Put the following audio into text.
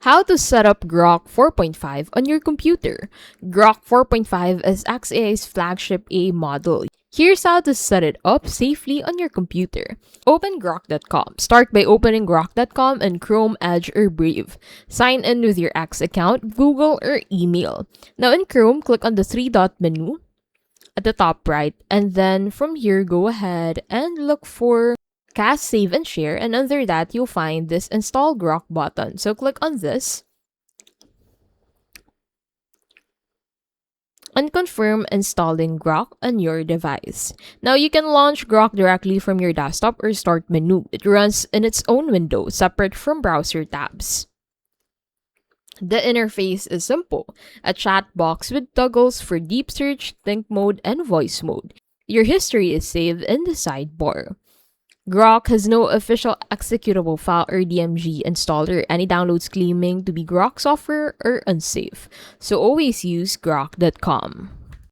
How to set up Grok 4.5 on your computer. Grok 4.5 is XAI's flagship AI model. Here's how to set it up safely on your computer. Open Grok.com. Start by opening Grok.com in Chrome, Edge, or Brave. Sign in with your X account, Google, or email. Now in Chrome, click on the three-dot menu at the top right, and then from here, go ahead and look for Cast, Save, and Share, and under that, you'll find this Install Grok button. So click on this and confirm installing Grok on your device. Now you can launch Grok directly from your desktop or start menu. It runs in its own window, separate from browser tabs. The interface is simple, a chat box with toggles for deep search, think mode, and voice mode. Your history is saved in the sidebar. Grok has no official executable file or DMG installer. Any downloads claiming to be Grok software are unsafe, so always use Grok.com.